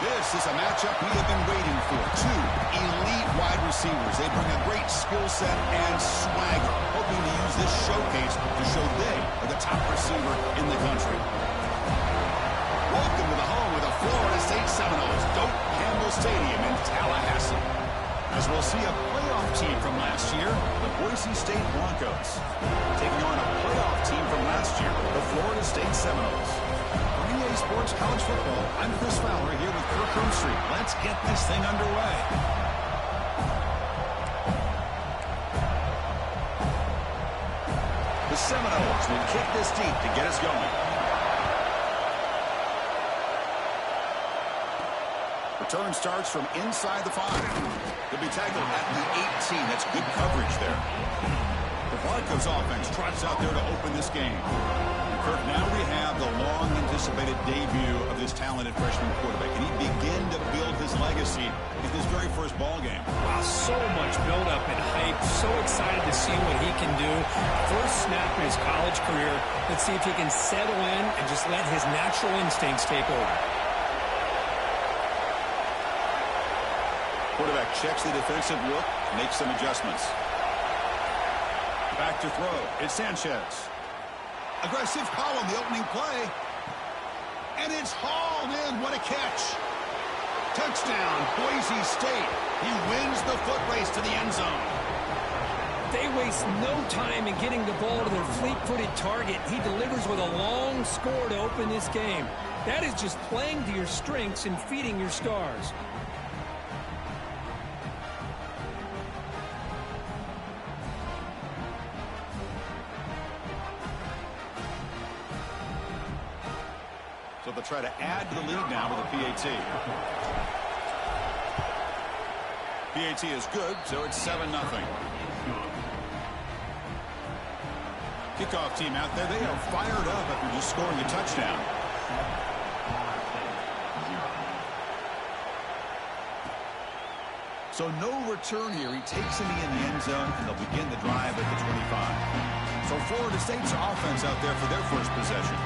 This is a matchup we have been waiting for. Two elite wide receivers. They bring a great skill set and swagger, hoping to use this showcase to show they are the top receiver in the country. Welcome to the home of the Florida State Seminoles, Doak Campbell Stadium in Tallahassee. As we'll see a playoff team from last year, the Boise State Broncos, taking on a playoff team from last year, the Florida State Seminoles. For EA Sports College Football, I'm Chris Fowler here with Kirk Herbstreit. Let's get this thing underway. The Seminoles will kick this deep to get us going. Return starts from inside the 5. They'll be tackled at the 18. That's good coverage there. The Broncos offense trots out there to open this game. And Kirk, now we have the long-anticipated debut of this talented freshman quarterback. Can he begin to build his legacy in his very first ball game? Wow, so much build-up and hype. So excited to see what he can do. First snap in his college career. Let's see if he can settle in and just let his natural instincts take over. Quarterback checks the defensive look, makes some adjustments. Back to throw. It's Sanchez. Aggressive call on the opening play. And it's hauled in. What a catch. Touchdown, Boise State. He wins the foot race to the end zone. They waste no time in getting the ball to their fleet-footed target. He delivers with a long score to open this game. That is just playing to your strengths and feeding your stars. So they'll try to add to the lead now with a PAT. PAT is good, so it's 7-0. Kickoff team out there, they are fired up after just scoring a touchdown. So no return here. He takes him in the end zone, and they'll begin the drive at the 25. So Florida State's offense out there for their first possession.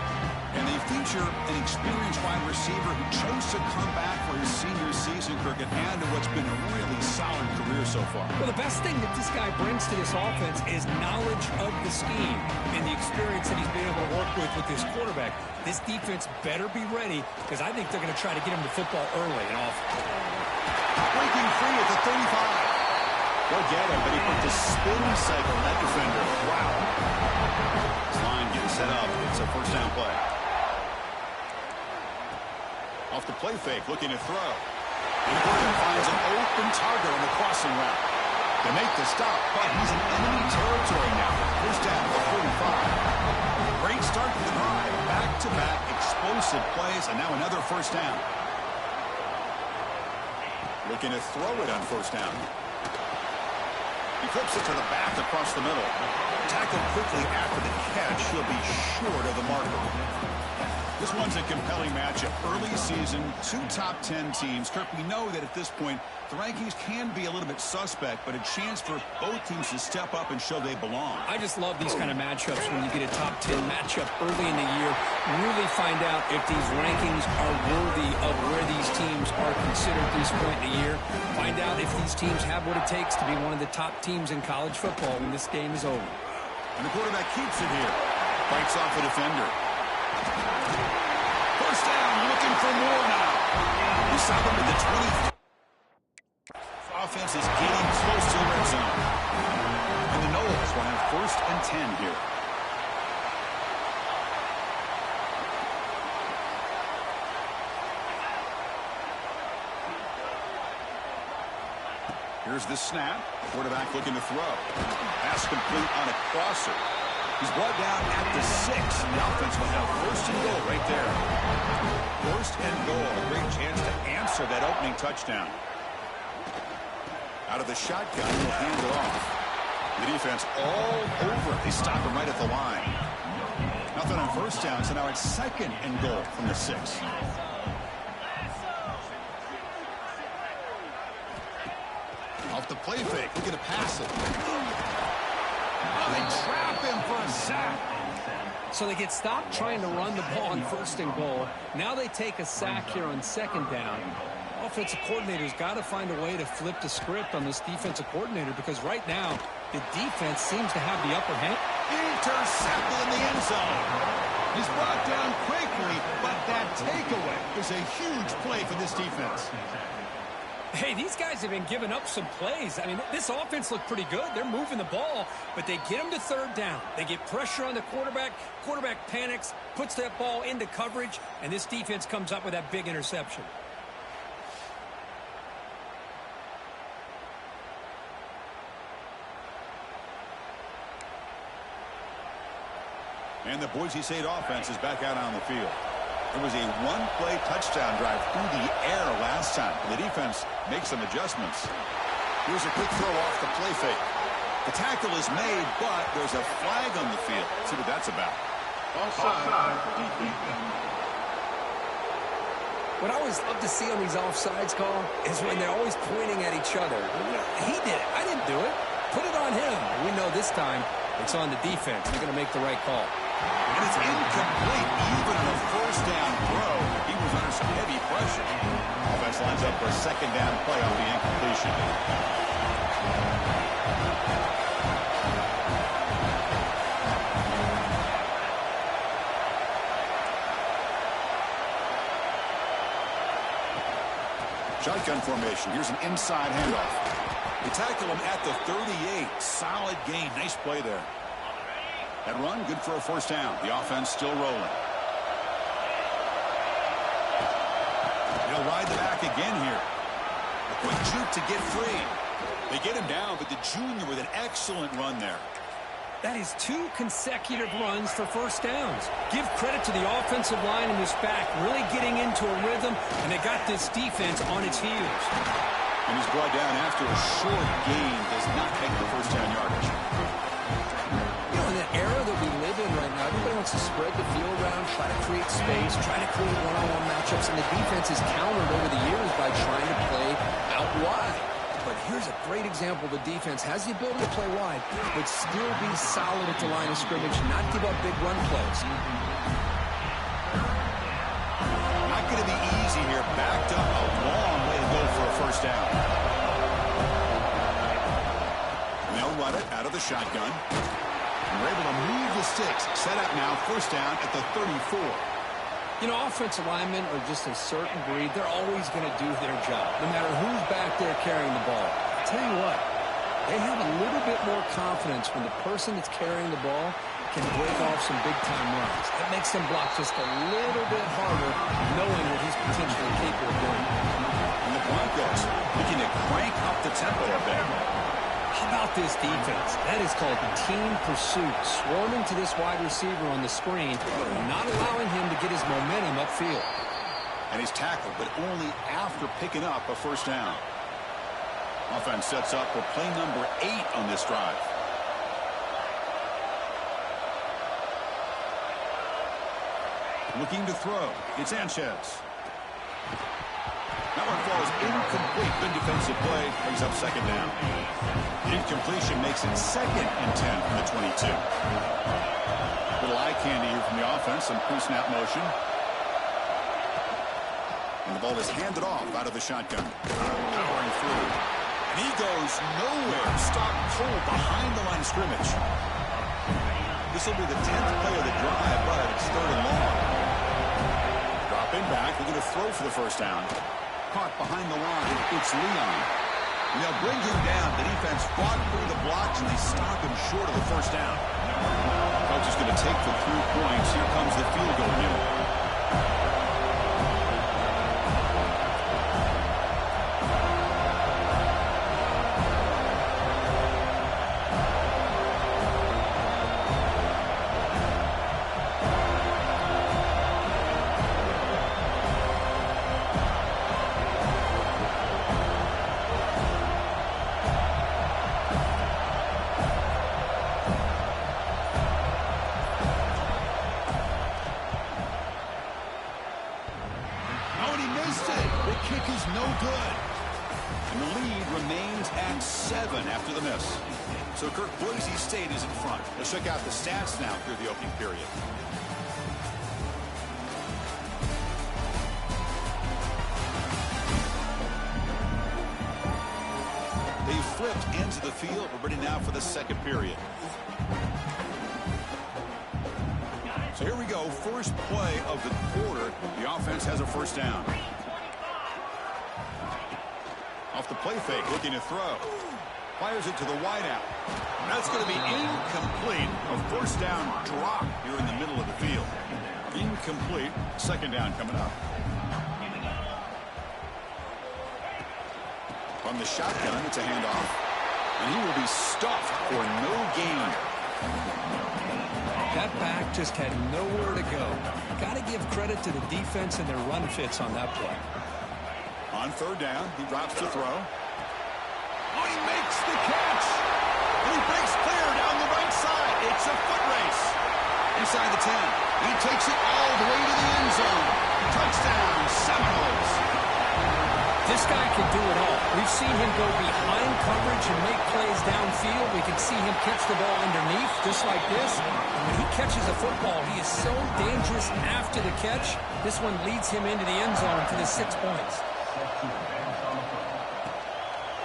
And they feature an experienced wide receiver who chose to come back for his senior season, Kirk, and add to what's been a really solid career so far. Well, the best thing that this guy brings to this offense is knowledge of the scheme and the experience that he's been able to work with this quarterback. This defense better be ready because I think they're going to try to get him the football early and often. Breaking free at the 35. They'll get him, but he put the spin cycle on that defender. Wow. This line getting set up. It's a first down play. Off the play fake, looking to throw. And Gordon finds an open target on the crossing route. They make the stop, but he's in enemy territory now. First down at the 45. Great start to the drive. Back-to-back explosive plays, and now another first down. Looking to throw it on first down. He flips it to the back across the middle. Tackled quickly after the catch. He'll be short of the marker. This one's a compelling matchup. Early season, two top 10 teams. Kirk, we know that at this point, the rankings can be a little bit suspect, but a chance for both teams to step up and show they belong. I just love these kind of matchups when you get a top 10 matchup early in the year. Really find out if these rankings are worthy of where these teams are considered at this point in the year. Find out if these teams have what it takes to be one of the top teams in college football when this game is over. And the quarterback keeps it here. Fights off a defender. First down, looking for more now. We saw them at the 20. Offense is getting close to the red zone. And the Noles will have first and 10 here. Here's the snap. Quarterback looking to throw. Pass complete on a crosser. He's brought down at the 6. The offense will have first and goal right there. First and goal. A great chance to answer that opening touchdown. Out of the shotgun, he'll hand it off. The defense all over. They stop him right at the line. Nothing on first down, so now it's second and goal from the 6. Off the play fake, looking to pass it. Oh, they trap him for a sack. So they get stopped trying to run the ball on 1st and goal. Now they take a sack here on 2nd down. Offensive coordinator's got to find a way to flip the script on this defensive coordinator because right now the defense seems to have the upper hand. Intercepted in the end zone. He's brought down quickly, but that takeaway is a huge play for this defense. Hey, these guys have been giving up some plays. I mean, this offense looked pretty good. They're moving the ball, but they get them to 3rd down. They get pressure on the quarterback. Quarterback panics, puts that ball into coverage, and this defense comes up with that big interception. And the Boise State offense is back out on the field. It was a one-play touchdown drive through the air last time. The defense makes some adjustments. Here's a quick throw off the play fake. The tackle is made, but there's a flag on the field. Let's see what that's about. Offside. What I always love to see on these offsides call is when they're always pointing at each other. He did it. I didn't do it. Put it on him. We know this time it's on the defense. They're going to make the right call. And it's incomplete. Even on a 1st down throw, he was under some heavy pressure. Offense lines up for a 2nd down play off the incompletion. Shotgun formation. Here's an inside handoff. They tackle him at the 38. Solid gain. Nice play there. That run, good for a 1st down. The offense still rolling. They'll ride the back again here. A quick juke to get free. They get him down, but the junior with an excellent run there. That is 2 consecutive runs for 1st downs. Give credit to the offensive line in this back, really getting into a rhythm, and they got this defense on its heels. And he's brought down after a short gain. Does not make the 1st down yardage. You know, in the era that we live in right now, everybody wants to spread the field around, try to create space, try to create one-on-one matchups, and the defense is countered over the years by trying to play out wide. But here's a great example. The defense has the ability to play wide, but still be solid at the line of scrimmage, not give up big run plays. Not going to be easy here. Backed up a long way to go for a 1st down. And they'll run it out of the shotgun. And we're able to move the sticks. Set up now, 1st down at the 34. You know, offensive linemen are just a certain breed. They're always going to do their job, no matter who's back there carrying the ball. I tell you what, they have a little bit more confidence when the person that's carrying the ball can break off some big-time runs. It makes them block just a little bit harder, knowing what he's potentially capable of doing. And the Broncos looking to crank up the tempo a bit. How about this defense? That is called team pursuit. Swarming to this wide receiver on the screen, not allowing him to get his momentum upfield. And he's tackled, but only after picking up a 1st down. Offense sets up for play number 8 on this drive. Looking to throw. It's Sanchez. That one falls incomplete. Good defensive play. Brings up 2nd down. Incompletion makes it 2nd and 10 from the 22. Little eye candy here from the offense. Some pre-snap motion. And the ball is handed off out of the shotgun. Powering through. And he goes nowhere. Stopped cold behind the line of scrimmage. This will be the 10th play of the drive, but it's 3rd and long. Dropping back. We're going to throw for the 1st down. Caught behind the line. It's Leon. And they'll bring him down. The defense fought through the blocks, and they stop him short of the 1st down. Coach is going to take for 3 points. Here comes the field goal unit. And the lead remains at 7 after the miss. So, Kirk, Boise State is in front. Let's check out the stats now through the opening period. They've flipped into the field. We're ready now for the second period. So here we go. First play of the quarter. The offense has a first down. Off the play fake, looking to throw. Fires it to the wideout. That's going to be incomplete. A first down drop here in the middle of the field. Incomplete. Second down coming up. From the shotgun, it's a handoff. And he will be stuffed for no gain. That back just had nowhere to go. Got to give credit to the defense and their run fits on that play. On third down, he drops to throw. Oh, he makes the catch. And he breaks clear down the right side. It's a foot race. Inside the 10. He takes it all the way to the end zone. Touchdown, Seminoles. This guy can do it all. We've seen him go behind coverage and make plays downfield. We can see him catch the ball underneath, just like this. And when he catches a football, he is so dangerous after the catch. This one leads him into the end zone for the 6 points.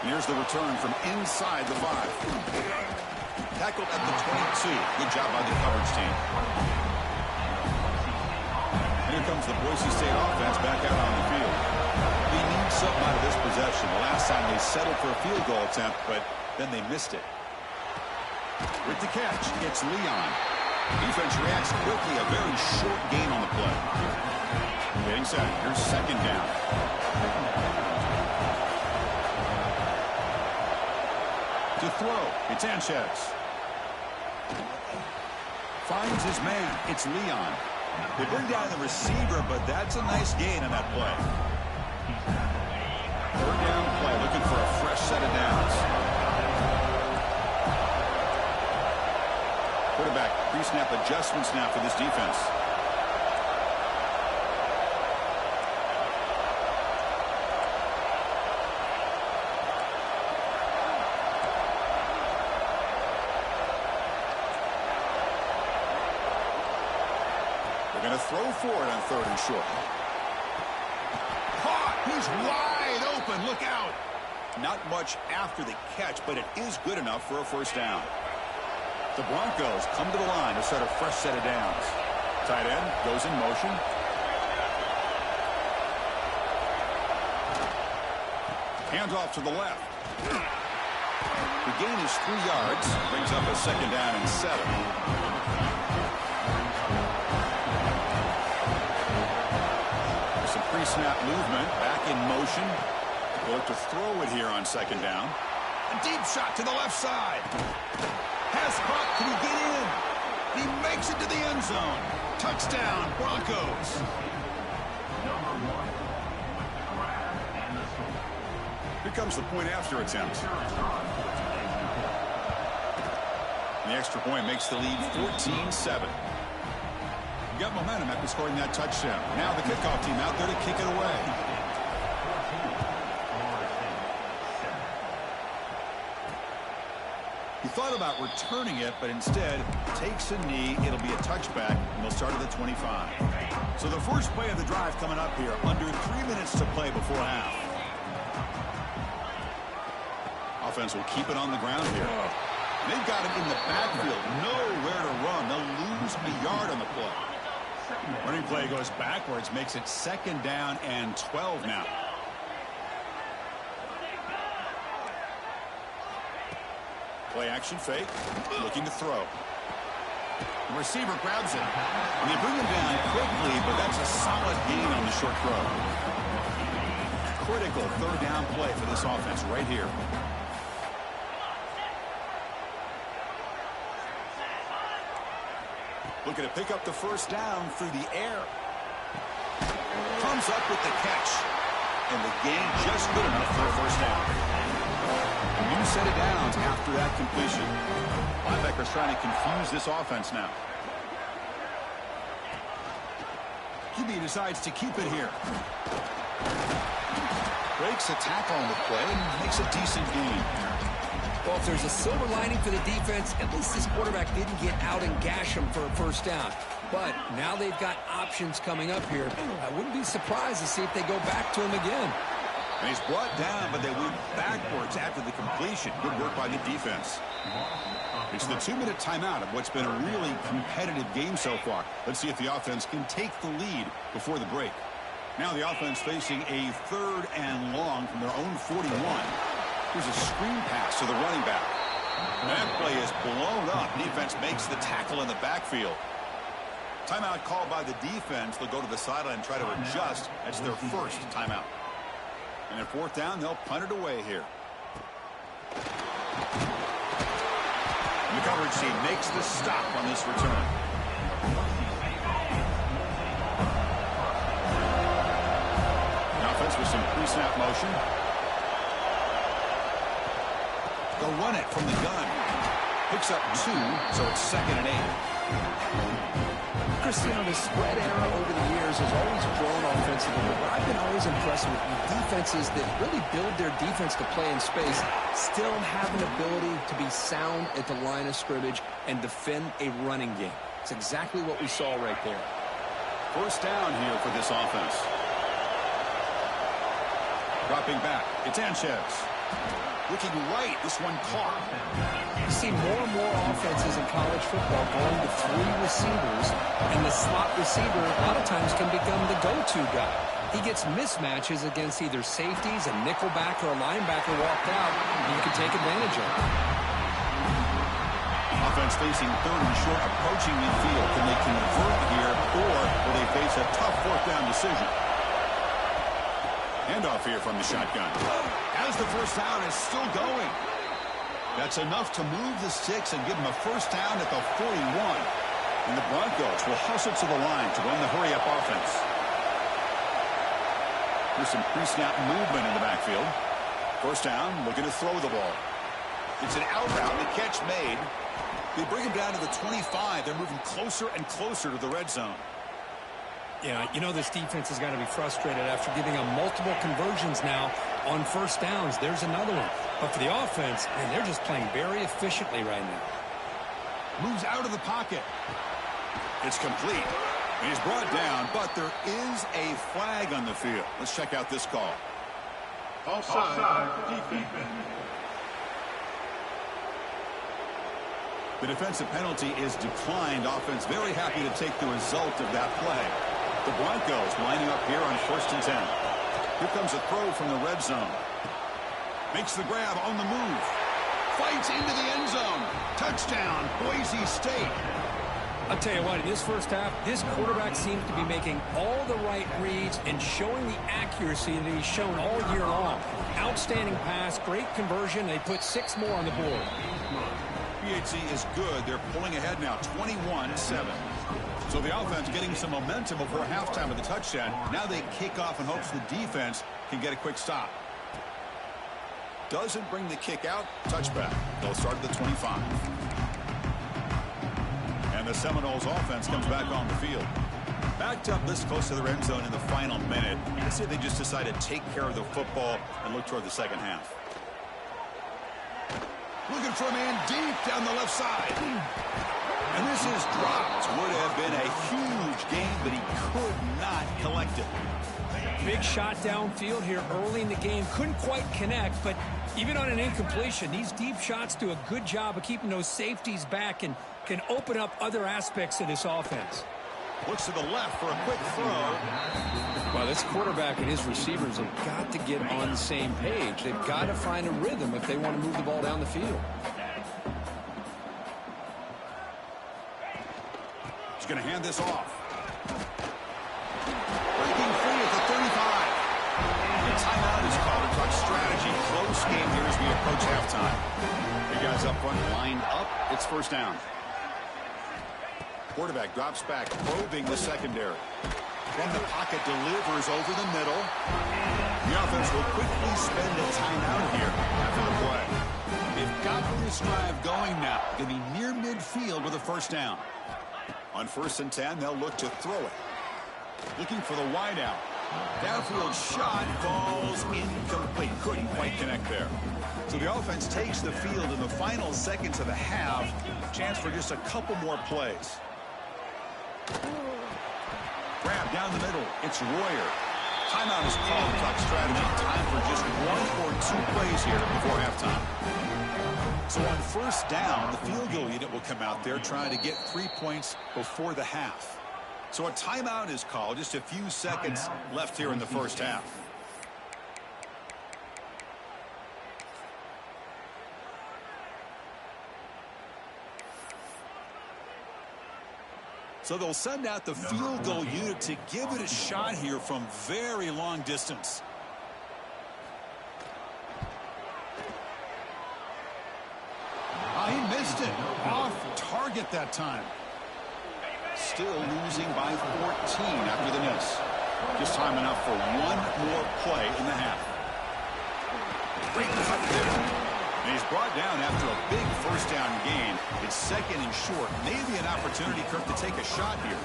Here's the return from inside the 5. Tackled at the 22. Good job by the coverage team. Here comes the Boise State offense back out on the field. They need something out of this possession. The last time they settled for a field goal attempt, but then they missed it. With the catch, it's Leon. Defense reacts quickly. A very short gain on the play. Getting set. Here's second down. To throw, it's Sanchez. Finds his man. It's Leon. They bring down the receiver, but that's a nice gain on that play. Third down play, looking for a fresh set of downs. Quarterback, pre-snap adjustments now for this defense. They're going to throw for it on third and short. Caught! He's wide open. Look out! Not much after the catch, but it is good enough for a first down. The Broncos come to the line to start a fresh set of downs. Tight end goes in motion. Hands off to the left. The gain is 3 yards. Brings up a second down and 7. Some pre-snap movement. Back in motion. They'll look to throw it here on second down. A deep shot to the left side. Has caught. Can he get in? He makes it to the end zone. Touchdown, Broncos. Here comes the point after attempt. The extra point makes the lead 14-7. You got momentum after scoring that touchdown. Now the kickoff team out there to kick it away. He thought about returning it, but instead takes a knee. It'll be a touchback, and they'll start at the 25. So the first play of the drive coming up here. Under 3 minutes to play before half. Offense will keep it on the ground here. They've got it in the backfield. Nowhere to run. They'll lose a yard on the play. Running play goes backwards, makes it second down and 12 now. Play action fake, looking to throw. The receiver grabs it. And they bring him down quickly, but that's a solid gain on the short throw. Critical third down play for this offense right here. Looking to pick up the first down through the air. Comes up with the catch. And the gain just good enough for a first down. A new set of downs after that completion. Linebacker's trying to confuse this offense now. QB decides to keep it here. Breaks a tackle on the play and makes a decent gain. Well, if there's a silver lining for the defense, at least this quarterback didn't get out and gash him for a first down. But now they've got options coming up here. I wouldn't be surprised to see if they go back to him again. And he's brought down, but they went backwards after the completion. Good work by the defense. It's the 2-minute timeout of what's been a really competitive game so far. Let's see if the offense can take the lead before the break. Now the offense facing a 3rd and long from their own 41. Here's a screen pass to the running back. That play is blown up. Defense makes the tackle in the backfield. Timeout called by the defense. They'll go to the sideline and try to adjust. That's their first timeout. And at 4th down, they'll punt it away here. And the coverage team makes the stop on this return. The offense with some pre-snap motion. They'll run it from the gun. Picks up 2, so it's 2nd and 8. Chris, the spread era over the years has always grown offensively, but I've been always impressed with defenses that really build their defense to play in space, still have an ability to be sound at the line of scrimmage and defend a running game. It's exactly what we saw right there. First down here for this offense. Dropping back, it's Sanchez. Looking right, this one caught. You see more and more offenses in college football going to 3 receivers, and the slot receiver a lot of times can become the go-to guy. He gets mismatches against either safeties, a nickelback, or a linebacker walked out, and you can take advantage of it. Offense facing 3rd and short, approaching midfield. Can they convert here, or will they face a tough 4th down decision? Handoff here from the shotgun. As the first down is still going. That's enough to move the sticks and give them a first down at the 41. And the Broncos will hustle to the line to run the hurry-up offense. Here's some pre-snap movement in the backfield. First down, looking to throw the ball. It's an out route, the catch made. They bring him down to the 25. They're moving closer and closer to the red zone. Yeah, you know this defense has got to be frustrated after giving them multiple conversions now on first downs. There's another one. But for the offense, man, they're just playing very efficiently right now. Moves out of the pocket. It's complete. He's brought down, but there is a flag on the field. Let's check out this call. Offside. Defense. The defensive penalty is declined. Offense very happy to take the result of that play. The Broncos lining up here on 1st and 10. Here comes a throw from the red zone. Makes the grab on the move. Fights into the end zone. Touchdown, Boise State. I'll tell you what, in this first half, this quarterback seems to be making all the right reads and showing the accuracy that he's shown all year long. Outstanding pass, great conversion. They put 6 more on the board. PHC is good. They're pulling ahead now, 21-7. So the offense getting some momentum before halftime of the touchdown. Now they kick off in hopes the defense can get a quick stop. Doesn't bring the kick out. Touchback. They'll start at the 25. And the Seminoles offense comes back on the field. Backed up this close to the end zone in the final minute. I say they just decide to take care of the football and look toward the second half. Looking for a man deep down the left side. And this is dropped. Would have been a huge gain, but he could not collect it. Big shot downfield here early in the game. Couldn't quite connect, but even on an incompletion, these deep shots do a good job of keeping those safeties back and can open up other aspects of this offense. Looks to the left for a quick throw. Well, this quarterback and his receivers have got to get on the same page. They've got to find a rhythm if they want to move the ball down the field. He's going to hand this off. Breaking free at the 35. The timeout is called. We talk strategy. Close game here as we approach halftime. The guys up front lined up. It's first down. Quarterback drops back, probing the secondary. From the pocket, delivers over the middle. The offense will quickly spend a timeout here after the play. They've got this drive going now. Going to be near midfield with a first down. On 1st and 10, they'll look to throw it. Looking for the wideout. Downfield shot falls incomplete. Couldn't quite connect there. So the offense takes the field in the final seconds of the half. Chance for just a couple more plays. Grab down the middle. It's Royer. Timeout is called. Clock strategy. Time for just 1 or 2 plays here before halftime. So on first down, the field goal unit will come out there trying to get 3 points before the half. So a timeout is called. Just a few seconds left here in the first half. So they'll send out the field goal unit to give it a shot here from very long distance. Oh, he missed it. Off target that time. Still losing by 14 after the miss. Just time enough for one more play in the half. Great cut there. And he's brought down after a big first down gain. It's second and short. Maybe an opportunity, Kirk, to take a shot here.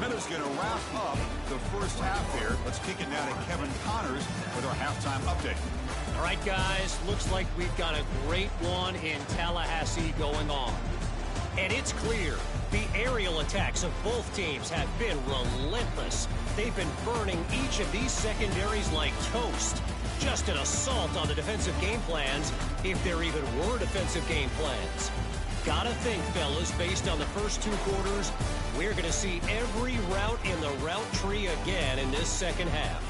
Miller's going to wrap up the first half here. Let's kick it now to Kevin Connors with our halftime update. All right, guys, looks like we've got a great one in Tallahassee going on. And it's clear the aerial attacks of both teams have been relentless. They've been burning each of these secondaries like toast. Just an assault on the defensive game plans, if there even were defensive game plans. Gotta think, fellas, based on the first 2 quarters, we're going to see every route in the route tree again in this second half.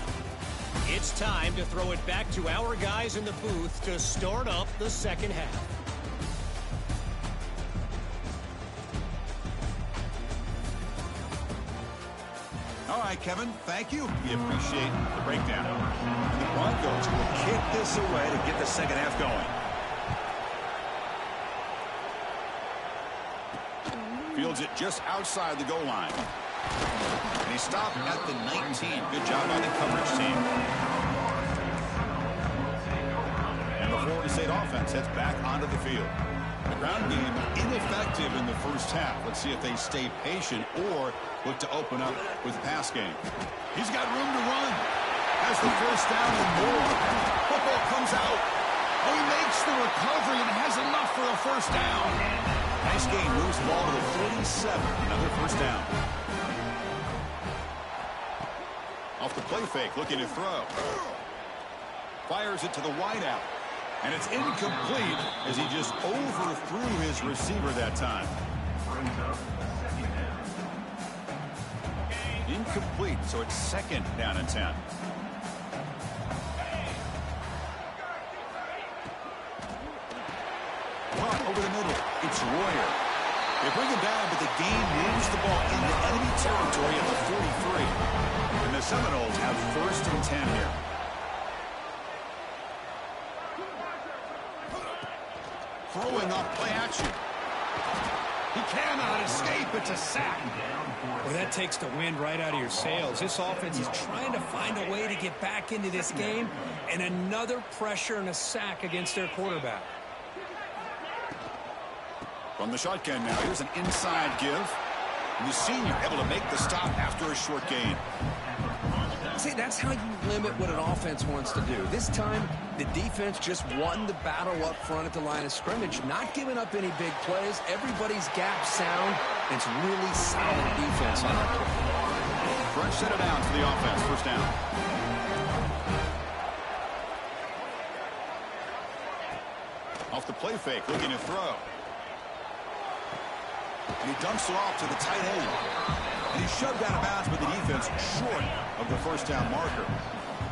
It's time to throw it back to our guys in the booth to start up the second half. All right, Kevin, thank you. We appreciate the breakdown. And the Broncos will kick this away to get the second half going. Fields it just outside the goal line. And he stopped at the 19. Good job by the coverage team. And the Florida State offense heads back onto the field. The ground game ineffective in the first half. Let's see if they stay patient or look to open up with the pass game. He's got room to run. Has the first down and more. Football comes out. Oh, he makes the recovery and has enough for a first down. Nice game. Moves the ball to the 47. Another first down. Off the play fake. Looking to throw. Fires it to the wideout. And it's incomplete as he just overthrew his receiver that time. Incomplete, so it's second down and 10. Caught over the middle. It's Royer. They bring him down, but the game moves the ball into enemy territory at the 43. And the Seminoles have first and 10 here. Throwing off play action. He cannot escape. It's a sack. Well, that takes the wind right out of your sails. This offense is trying to find a way to get back into this game, and another pressure and a sack against their quarterback. From the shotgun now, here's an inside give. And the senior able to make the stop after a short gain. See, that's how you limit what an offense wants to do. This time, the defense just won the battle up front at the line of scrimmage, not giving up any big plays. Everybody's gap sound. It's really solid defense on that play. Fresh set of downs for the offense. First down. Off the play fake, looking to throw. And he dumps it off to the tight end. And he's shoved out of bounds with the defense short of the first down marker.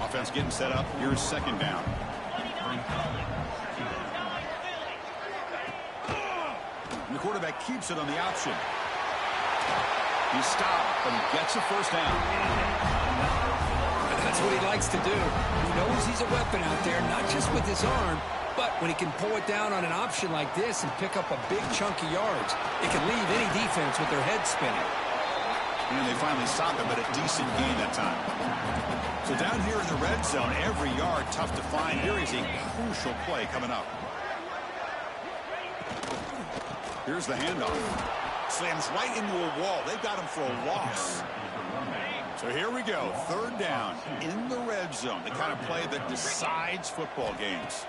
Offense getting set up. Here's second down. And the quarterback keeps it on the option. He's stopped, but he gets a first down. That's what he likes to do. He knows he's a weapon out there, not just with his arm, but when he can pull it down on an option like this and pick up a big chunk of yards, it can leave any defense with their head spinning. And they finally stop him, but a decent gain that time. So down here in the red zone, every yard tough to find. Here is a crucial play coming up. Here's the handoff. Slams right into a wall. They've got him for a loss. So So here we go, third down in the red zone, the kind of play that decides football games.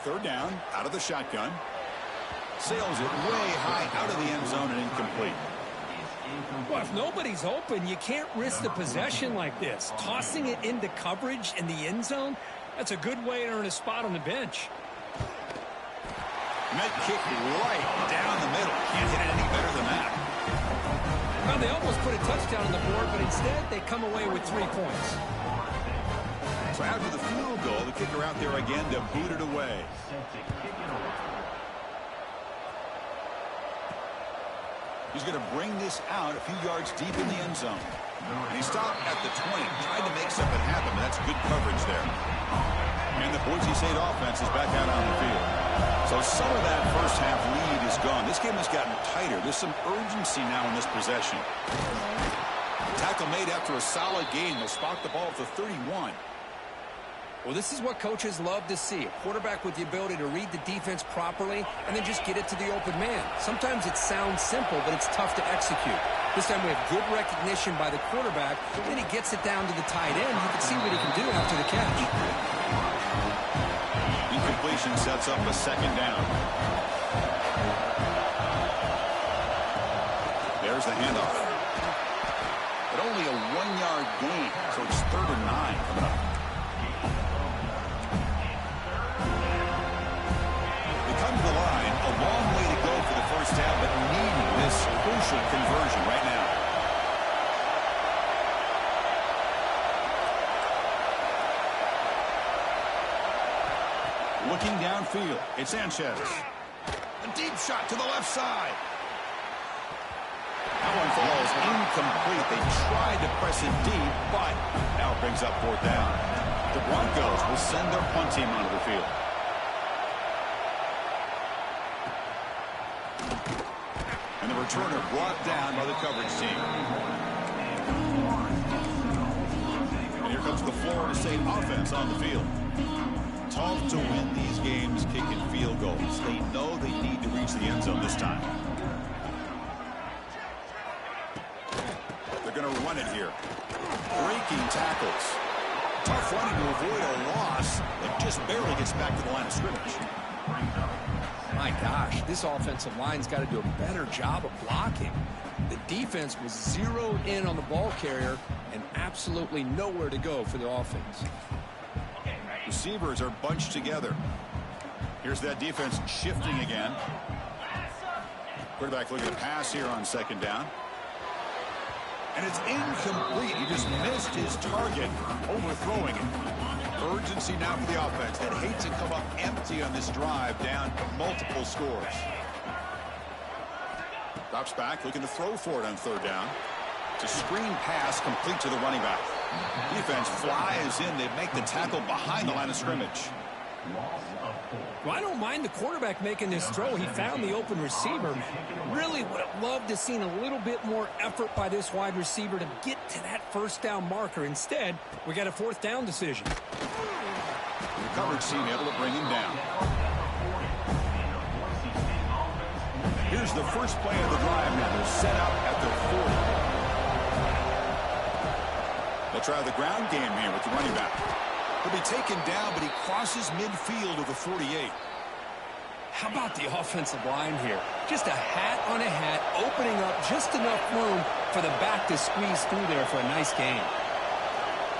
Third down, out of the shotgun. Sails it way high out of the end zone and incomplete. Well, if nobody's open, you can't risk the possession like this. Tossing it into coverage in the end zone, that's a good way to earn a spot on the bench. Met kick right down the middle. Can't hit it any better than that. Well, they almost put a touchdown on the board, but instead they come away with 3 points. So after the field goal, the kicker out there again to boot it away. He's going to bring this out a few yards deep in the end zone. And he stopped at the 20, tried to make something happen, but that's good coverage there. And the Boise State offense is back out on the field. So some of that first half lead is gone. This game has gotten tighter. There's some urgency now in this possession. Tackle made after a solid gain. They'll spot the ball at the 31. Well, this is what coaches love to see. A quarterback with the ability to read the defense properly and then just get it to the open man. Sometimes it sounds simple, but it's tough to execute. This time we have good recognition by the quarterback. Then he gets it down to the tight end. You can see what he can do after the catch. Incompletion sets up a second down. There's the handoff. But only a 1-yard gain, so it's 3rd and 9 coming up. Come to the line, a long way to go for the first down, but needing this crucial conversion right now. Looking downfield, it's Sanchez. A deep shot to the left side. That one falls incomplete. They tried to press it deep, but now it brings up 4th down. The Broncos will send their punt team onto the field. And the returner brought down by the coverage team. And here comes the Florida State offense on the field. Tough to win these games kicking field goals. They know they need to reach the end zone this time. They're going to run it here. Breaking tackles. Tough running to avoid a loss, but just barely gets back to the line of scrimmage. My gosh, this offensive line's got to do a better job of blocking. The defense was zeroed in on the ball carrier and absolutely nowhere to go for the offense. Receivers are bunched together. Here's that defense shifting again. Quarterback looking to pass here on 2nd down. And it's incomplete. He just missed his target, overthrowing it. Urgency now for the offense that hates to come up empty on this drive, down multiple scores. Drops back, looking to throw for it on 3rd down. It's a screen pass complete to the running back. Defense flies in. They make the tackle behind the line of scrimmage. Well, I don't mind the quarterback making this throw. He found the open receiver. Really would have loved to have seen a little bit more effort by this wide receiver to get to that 1st down marker. Instead, we got a 4th down decision. The coverage team able to bring him down. Here's the first play of the drive now. They're set up at their 40. They'll try the ground game here with the running back. He'll be taken down, but he crosses midfield of the 48. How about the offensive line here? Just a hat on a hat, opening up just enough room for the back to squeeze through there for a nice gain.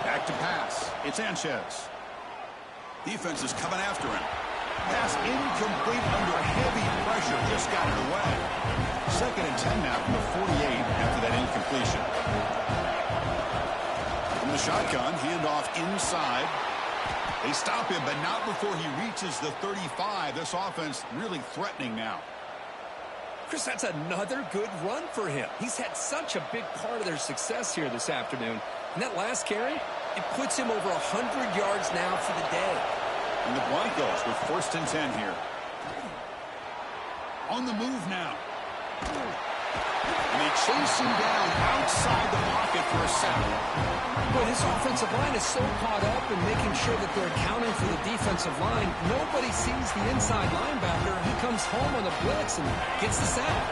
Back to pass. It's Sanchez. Defense is coming after him. Pass incomplete under heavy pressure. Just got it away. 2nd and 10 now from the 48 after that incompletion. From the shotgun, handoff inside. They stop him, but not before he reaches the 35. This offense really threatening now. Chris, that's another good run for him. He's had such a big part of their success here this afternoon. And that last carry, it puts him over 100 yards now for the day. And the Broncos with 1st and 10 here. On the move now. And they chase him down outside the pocket for a sack. Boy, this offensive line is so caught up in making sure that they're accounting for the defensive line. Nobody sees the inside linebacker. He comes home on the blitz and gets the sack.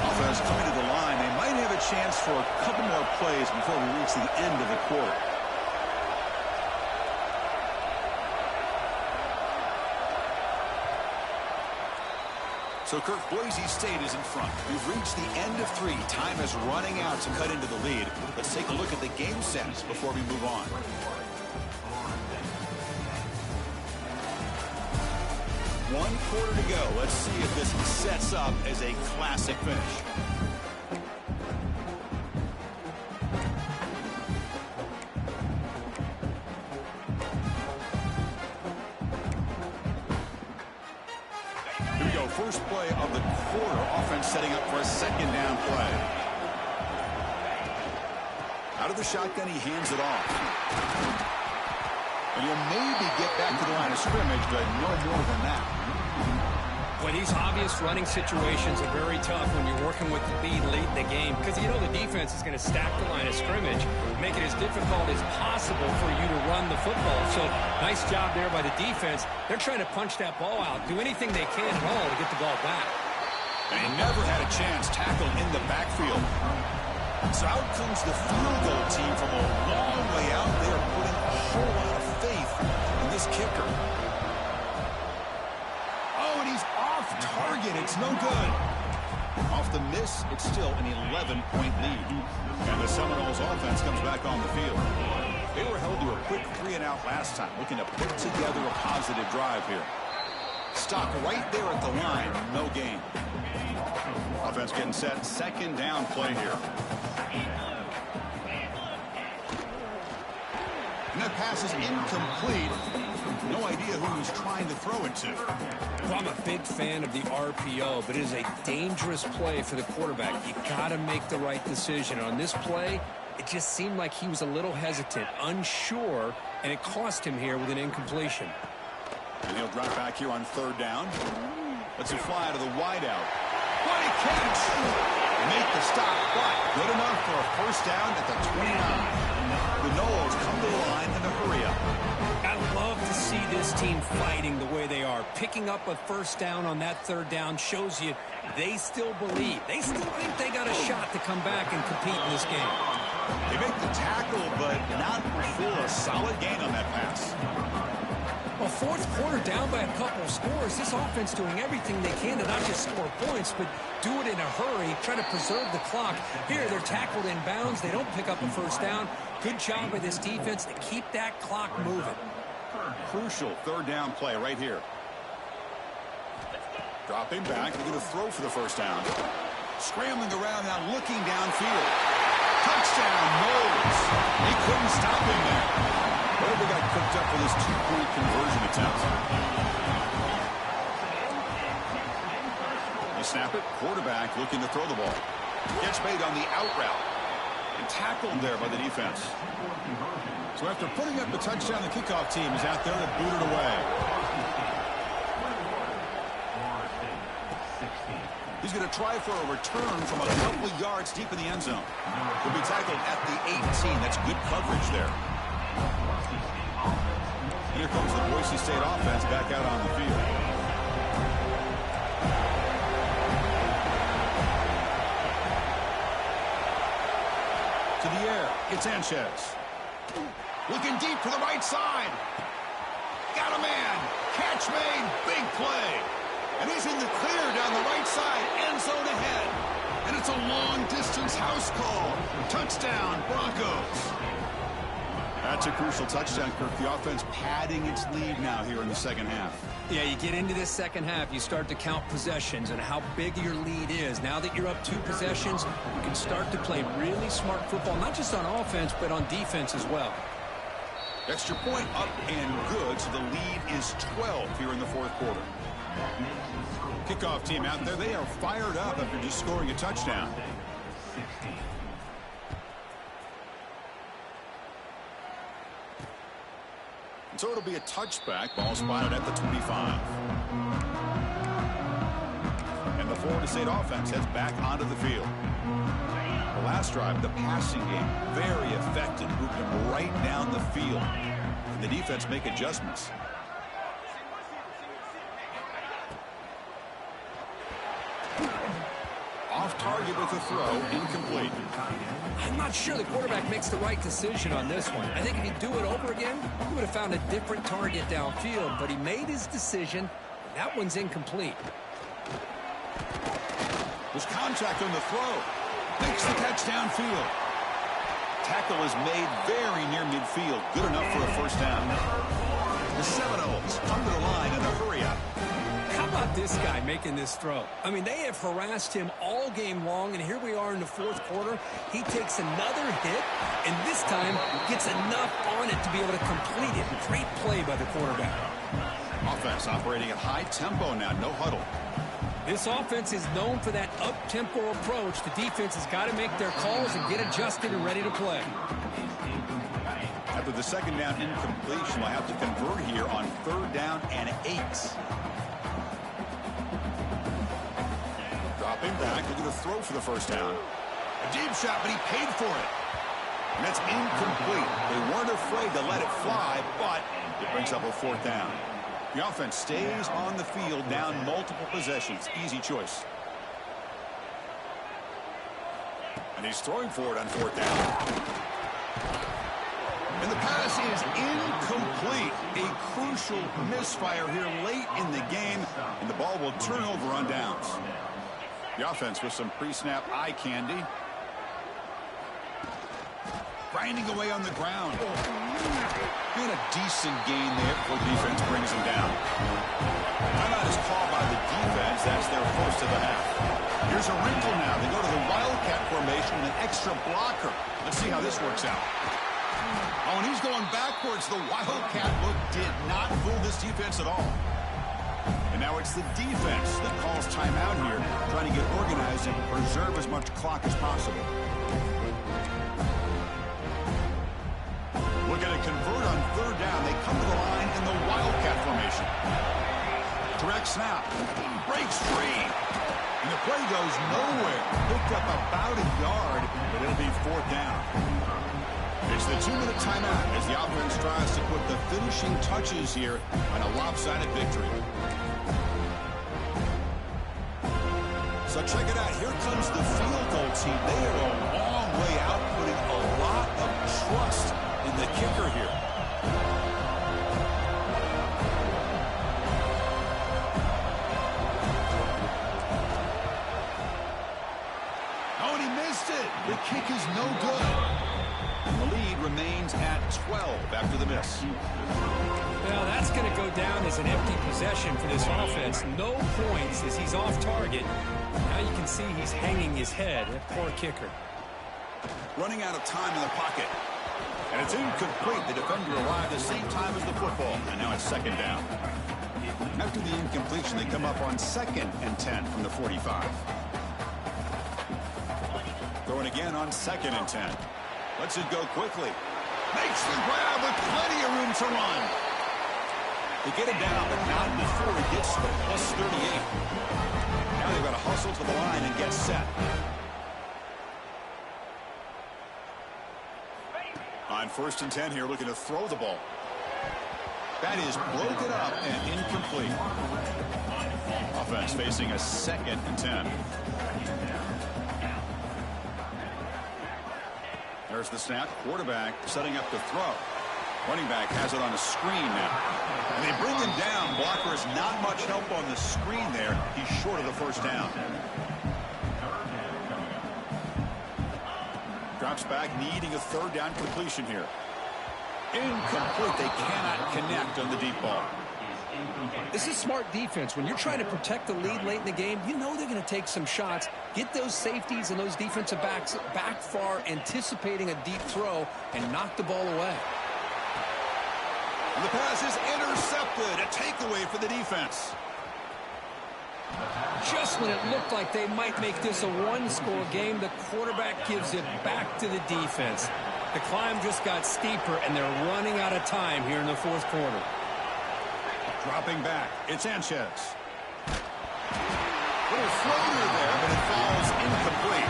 Offense coming to the line. They might have a chance for a couple more plays before we reach the end of the quarter. So, Kirk, Boise State is in front. We've reached the end of 3. Time is running out to cut into the lead. Let's take a look at the game sets before we move on. One quarter to go. Let's see if this sets up as a classic finish. Here we go. First play of the quarter. Offense setting up for a second down play. Out of the shotgun, he hands it off. And he'll maybe get back to the line of scrimmage, but no more than that. Well, these obvious running situations are very tough when you're working with the lead late in the game because you know the defense is going to stack the line of scrimmage, make it as difficult as possible for you to run the football. So nice job there by the defense. They're trying to punch that ball out, do anything they can at all to get the ball back. And he never had a chance tackled in the backfield. So out comes the field goal team from a long way out. They are putting a whole lot of faith in this kicker. Oh, and he's off target. It's no good. Off the miss, it's still an 11-point lead. And the Seminoles offense comes back on the field. They were held to a quick 3-and-out last time, looking to put together a positive drive here. Stop right there at the line. No gain. Offense getting set. Second down play here. And that pass is incomplete. No idea who he's trying to throw it to. Well, I'm a big fan of the RPO, but it is a dangerous play for the quarterback. You got to make the right decision. On this play, it just seemed like he was a little hesitant, unsure, and it cost him here with an incompletion. And he'll drop back here on third down. Lets him fly out of the wideout. What a catch! Make the stop, but good enough for a first down at the 29. The Noles come to the line in a hurry-up. I love to see this team fighting the way they are. Picking up a first down on that third down shows you they still believe. They still think they got a shot to come back and compete in this game. They make the tackle, but not before a solid gain on that pass. Well, fourth quarter down by a couple of scores. This offense doing everything they can to not just score points, but do it in a hurry, try to preserve the clock. Here, they're tackled in bounds. They don't pick up a first down. Good job by this defense to keep that clock moving. Crucial third down play right here. Dropping back. They're going to throw for the first down. Scrambling around now, looking downfield. Touchdown, Noles. He couldn't stop him there. What have we got cooked up for this two-point conversion attempt? They snap it. Quarterback looking to throw the ball. Gets made on the out route. And tackled there by the defense. So after putting up the touchdown, the kickoff team is out there to boot it away. He's going to try for a return from a couple of yards deep in the end zone. He'll be tackled at the 18. That's good coverage there. Here comes the Boise State offense back out on the field. To the air, it's Sanchez. Looking deep for the right side. Got a man. Catch made. Big play. And he's in the clear down the right side. End zone ahead. And it's a long-distance house call. Touchdown, Broncos. That's a crucial touchdown, Kirk. The offense padding its lead now here in the second half. Yeah, you get into this second half, you start to count possessions and how big your lead is. Now that you're up 2 possessions, you can start to play really smart football, not just on offense, but on defense as well. Extra point up and good, so the lead is 12 here in the fourth quarter. Kickoff team out there, they are fired up after just scoring a touchdown. And so it'll be a touchback. Ball spotted at the 25. And the Florida State offense heads back onto the field. The last drive, the passing game, very effective. Moved them right down the field. And the defense make adjustments. off target with a throw, incomplete. I'm not sure the quarterback makes the right decision on this one. I think if he'd do it over again, he would have found a different target downfield, but he made his decision. That one's incomplete. There's contact on the throw. Makes the catch downfield. Tackle is made very near midfield. Good enough for a first down. The Seminoles come to the line in a hurry-up. How about this guy making this throw? I mean, they have harassed him all game long, and here we are in the fourth quarter. He takes another hit, and this time gets enough on it to be able to complete it. Great play by the quarterback. Offense operating at high tempo now, no huddle. This offense is known for that up-tempo approach. The defense has got to make their calls and get adjusted and ready to play. After the second down incompletion, we'll have to convert here on 3rd down and 8. Dropping back, looking to throw for the first down. A deep shot, but he paid for it. And that's incomplete. They weren't afraid to let it fly, but it brings up a 4th down. The offense stays on the field, down multiple possessions. Easy choice. And he's throwing for it on 4th down. And the pass is incomplete. A crucial misfire here late in the game, and the ball will turn over on downs. The offense with some pre-snap eye candy. Grinding away on the ground. And a decent gain there before the defense brings him down. Timeout is called by the defense. That's their first of the half. Here's a wrinkle now. They go to the Wildcat formation with an extra blocker. Let's see how this works out. Oh, and he's going backwards. The Wildcat look did not fool this defense at all. And now it's the defense that calls timeout here, trying to get organized and preserve as much clock as possible. Looking to convert on 3rd down. They come to the line in the Wildcat formation. Direct snap. Breaks free. And the play goes nowhere. Picked up about a yard, but it'll be 4th down. It's the 2-minute timeout as the offense tries to put the finishing touches here on a lopsided victory. So check it out. Here comes the field goal team. They are a long way out, putting a lot of trust in the kicker here. Oh, and he missed it. The kick is no good. And the lead remains at 12 after the miss. Well, that's going to go down as an empty possession for this offense. No points as he's off target. Now you can see he's hanging his head. That poor kicker. Running out of time in the pocket. And it's incomplete. The defender arrived at the same time as the football. And now it's 2nd down. After the incompletion, they come up on 2nd and 10 from the 45. Throwing again on 2nd and 10. Lets it go quickly. Makes the grab with plenty of room to run. They get him down, but not before he gets to the +38. Now they've got to hustle to the line and get set. On 1st and 10 here, looking to throw the ball. That is broken up and incomplete. Offense facing a 2nd and 10. There's the snap. Quarterback setting up the throw. Running back has it on a screen now. And they bring him down. Blocker has not much help on the screen there. He's short of the first down. Drops back, needing a 3rd down completion here. Incomplete. They cannot connect on the deep ball. This is smart defense. When you're trying to protect the lead late in the game, you know they're going to take some shots. Get those safeties and those defensive backs back far, anticipating a deep throw, and knock the ball away. And the pass is intercepted. A takeaway for the defense. Just when it looked like they might make this a one-score game, the quarterback gives it back to the defense. The climb just got steeper, and they're running out of time here in the fourth quarter. Dropping back, it's Sanchez. Little floater there, but it falls incomplete.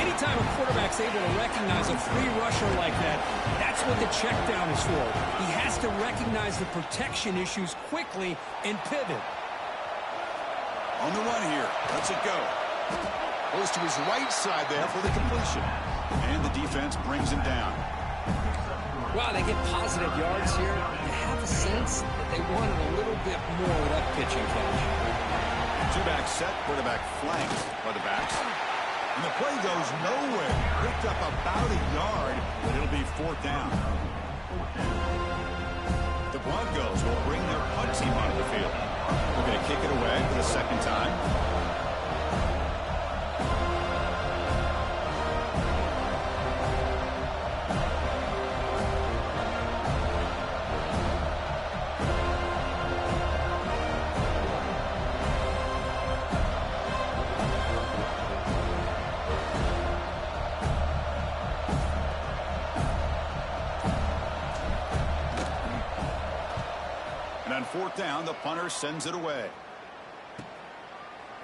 Anytime a quarterback's able to recognize a free rusher like that, that's what the check down is for. He has to recognize the protection issues quickly and pivot. On the run here, lets it go. Goes to his right side there for the completion. And the defense brings him down. Wow, they get positive yards here. You have a sense that they wanted a little bit more of that pitching catch. Two-back set, quarterback flanked by the backs. And the play goes nowhere. Picked up about a yard, but it'll be 4th down. The Broncos will bring their punt team onto the field. They're going to kick it away for the 2nd time. And on 4th down, the punter sends it away.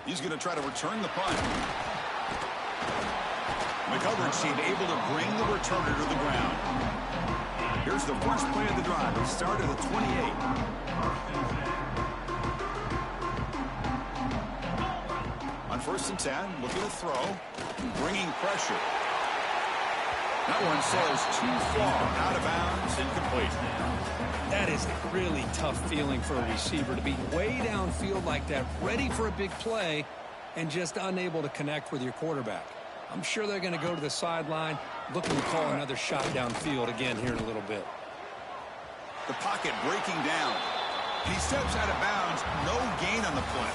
He's going to try to return the punt. The coverage team able to bring the returner to the ground. Here's the first play of the drive. They start at the 28. On 1st and 10, looking to throw, bringing pressure. That one sails too far, out of bounds, incomplete. That is a really tough feeling for a receiver to be way downfield like that, ready for a big play, and just unable to connect with your quarterback. I'm sure they're going to go to the sideline, looking to call another shot downfield again here in a little bit. The pocket breaking down. He steps out of bounds, no gain on the play.